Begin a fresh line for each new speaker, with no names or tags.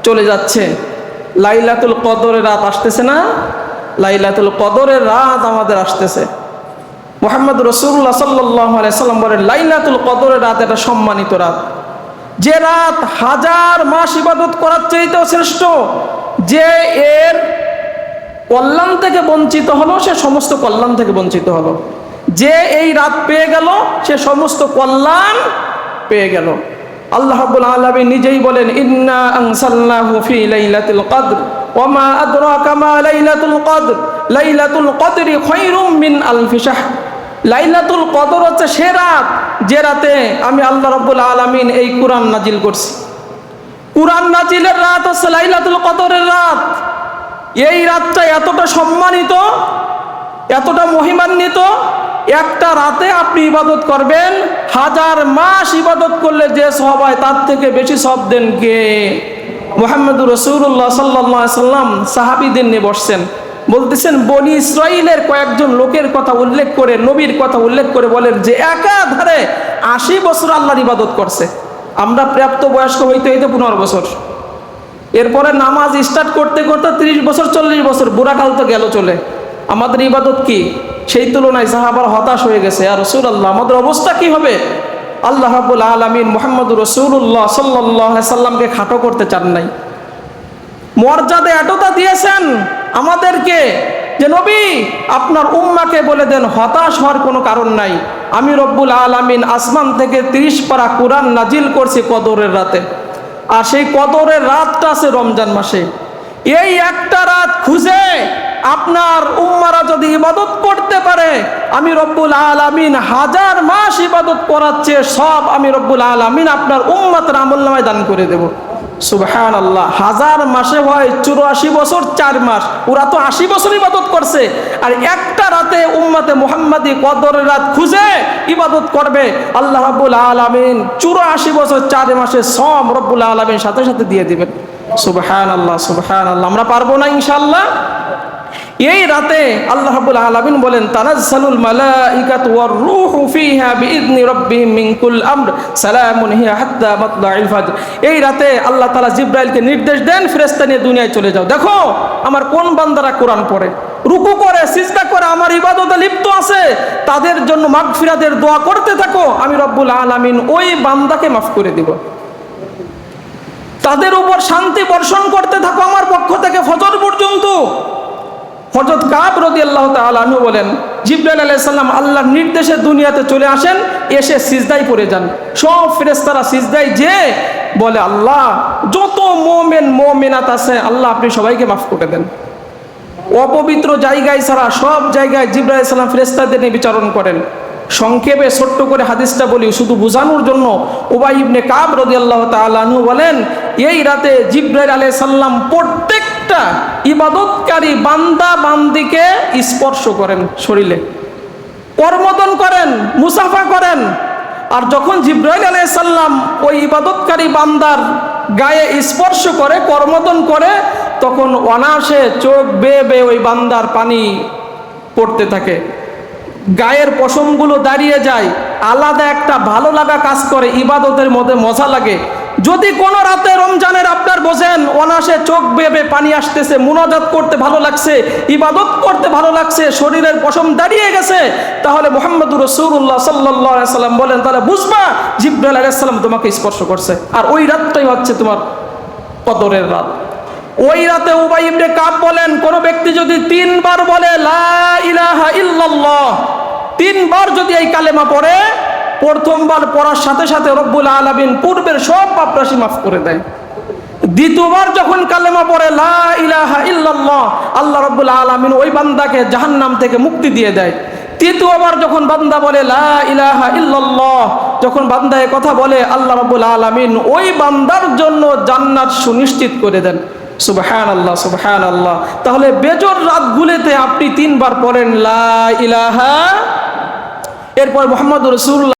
চলে যাচ্ছে। লাইলাতুল কদরের রাত আসতেছে না? লাইলাতুল কদরের রাত আমাদের আসতেছে। মুহাম্মদ রাসূলুল্লাহ সাল্লাল্লাহু আলাইহি সাল্লাম বলেন, লাইলাতুল কদরের রাত এটা সম্মানিত রাত, যে রাত হাজার মাস ইবাদত করার চাইতেও শ্রেষ্ঠ। যে এর কল্যাণ থেকে বঞ্চিত হলো সে সমস্ত কল্যাণ থেকে বঞ্চিত হলো। যে এই রাত পেয়ে গেল সে সমস্ত কল্যাণ পেয়ে গেল। আল্লাহ রাব্বুল আলামিন নিজেই বলেন, ইন্না আনসালনাহু ফি লাইলাতুল কদর ওয়া মা আদরাকা মা লাইলাতুল কদর লাইলাতুল কদরি খায়রুম মিন আলফি শাহর। লাইলাতুল কদর হচ্ছে সে রাত যে রাতে আমি আল্লাহ রাব্বুল আলামিন এই কুরআন নাজিল করছি। কুরআন নাজিলের রাত হচ্ছে লাইলাতুল কদরের রাত। এই রাতটা এতটা সম্মানিত, এতটা মহিমান্বিত, একটা রাতে আপনি ইবাদত করবেন, হাজার মাস ইবাদত করলে যে সওয়াব হয় তার থেকে বেশি সওয়াব দেন কে? মুহাম্মদুর রাসূলুল্লাহ সাল্লাল্লাহু আলাইহি সাল্লাম সাহাবীদের নিয়ে বসছেন, বলতেছেন বনি ইসরাইলের কয়েকজন লোকের কথা উল্লেখ করে, নবীর কথা উল্লেখ করে বলেন যে একাধারে 80 বছর আল্লাহর ইবাদত করছে। আমরা প্রাপ্ত বয়স্ক হইতে হইতে 15 বছর, এরপরে নামাজ স্টার্ট করতে করতে 30 বছর 40 বছর, বুড়াকাল তো গেল চলে। আমাদের ইবাদত কি? সেই তুলনায় সাহাবারা হতাশ হয়ে গেছে, ইয়া রাসূলুল্লাহ আমাদের অবস্থা কি হবে? আল্লাহ রাব্বুল আলামিন মুহাম্মদুর রাসূলুল্লাহ সাল্লাল্লাহু আলাইহি সাল্লামকে খাটো করতে চান নাই। মর্যাদা এতটা দিয়েছেন আমাদেরকে যে নবী আপনার উম্মাকে বলে দেন হতাশ হওয়ার কোনো কারণ নাই। আমি রব্বুল আলামিন আসমান থেকে 30 পারা কোরআন নাজিল করছি কদরের রাতে, আর সেই কদরের রাতটা আছে রমজান মাসে। এই একটা রাত খুঁজে আপনার উম্মারা যদি ইবাদত করতে পারে, আমি রব্বুল আলামিন হাজার মাস ইবাদত করাচ্ছে সব আমি রব্বুল আলামিন আপনার উম্মতের আমলনামায় দান করে দেব। সুবহানাল্লাহ। হাজার মাসে হয় 84 বছর 4 মাস, ওরা তো 80 বছর ইবাদত করছে। আর একটা রাতে উম্মতে মুহাম্মাদি কদরের রাত খুঁজে ইবাদত করবে, আল্লাহ রাব্বুল আলামিন 84 বছর 4 মাসে সব রব্বুল আলামিন সাথে সাথে দিয়ে দিবেন। সুবহানাল্লাহ সুবহানাল্লাহ। আমরা পারবো না ইনশাআল্লাহ? এই রাতে আল্লাহ রাব্বুল আলামিন বলেন, তানাজ্জালুল মালাইকাতু ওয়ার রূহু ফিহা বিইذনি রাব্বিহিম মিন কুল আমর সালামুন হিয়া হাত্তা মাতলাইল ফজর। এই রাতে আল্লাহ তাআলা জিবরাইলকে নির্দেশ দেন, ফেরেশতা নিয়ে দুনিয়ায় চলে যাও, দেখো আমার কোন বান্দারা কোরআন পড়ে, রুকু করে, সিজদা করে, আমার ইবাদতে লিপ্ত আছে, তাদের জন্য মাগফিরাতের দোয়া করতে থাকো, আমি রব্বুল আলামিন ওই বান্দাকে মাফ করে দিব। তাদের উপর শান্তি বর্ষণ করতে থাকো আমার পক্ষ থেকে ফজর পর্যন্ত। হযরত কাব রাদিয়াল্লাহু তাআলা আনহু বলেন, জিবরাইল আলাইহিস সালাম আল্লাহর নির্দেশে দুনিয়াতে চলে আসেন, এসে সিজদায় পড়ে যান। সব ফেরেশতারা সিজদায় যে বলে, আল্লাহ যত মুমিন মুমিনাত আছে আল্লাহ আপনি সবাইকে মাফ করে দেন। অপবিত্র জায়গায় ছাড়া সব জায়গায় জিবরাইল আলাইহিস সালাম ফেরেশতাদের নিয়ে বিচারণ করেন। সংক্ষেপে ছোট্ট করে হাদিসটা বলি শুধু বোঝানোর জন্য। উবাই ইবনে কাব রাদিয়াল্লাহু তাআলা আনহু বলেন, এই রাতে জিবরাইল আলাইহিস সালাম প্রত্যেকটা ইবাদতকারী বান্দা বান্দিকে স্পর্শ করেন, শরীরে করমর্দন করেন, মুসাফা করেন। আর যখন জিবরাইল আলাইহিস সালাম ওই ইবাদতকারী বান্দার গায়ে স্পর্শ করে, করমর্দন করে, তখন অনায়াসে চোখ বেয়ে বেয়ে ওই বান্দার পানি পড়তে থাকে, গায়ের পশমগুলো দাঁড়িয়ে যায়, আলাদা একটা ভালো লাগা কাজ করে, ইবাদতের মধ্যে মজা লাগে। যদি কোনো রাতে রমজানের আপনার বোঝেন অনায়াসে চোখ বেয়ে পানি আসতেছে, মুনাজাত করতে ভালো লাগছে, ইবাদত করতে ভালো লাগছে, শরীরের পশম দাঁড়িয়ে গেছে, তাহলে মুহাম্মদুর রাসূলুল্লাহ সাল্লাল্লাহু আলাইহি সাল্লাম বলেন, তাহলে বুঝবা জিবরাইল আলাইহিস সালাম তোমাকে স্পর্শ করছে। আর ওই রাতটাই হচ্ছে তোমার কদরের রাত। ওই রাতে উবাই ইবনে কাব বলেন, কোন ব্যক্তি যদি 3 বার বলে লা ইলাহা ইল্লাল্লাহ, 3 বার যদি এই কালেমা পড়ে, প্রথমবার পড়ার সাথে সাথে রব্বুল আলামিন পূর্বের সব পাপ রাশি মাফ করে দেয়। দ্বিতীয়বার যখন কালেমা পড়ে লা ইলাহা ইল্লাল্লাহ, আল্লাহ রব্বুল আলামিন ওই বান্দাকে জাহান্নাম থেকে মুক্তি দিয়ে দেয়। তৃতীয়বার যখন বান্দা বলে লা ইলাহা ইল্লাল্লাহ, যখন বান্দা এই কথা বলে, আল্লাহ রব্বুল আলামিন ওই বান্দার জন্য জান্নাত সুনিশ্চিত করে দেন। সুবহানাল্লাহ সুবহানাল্লাহ। তাহলে বেজর রাতগুলোতে আপনি 3 বার পড়েন লা ইলাহা, এরপর মুহাম্মদুর রাসূলুল্লাহ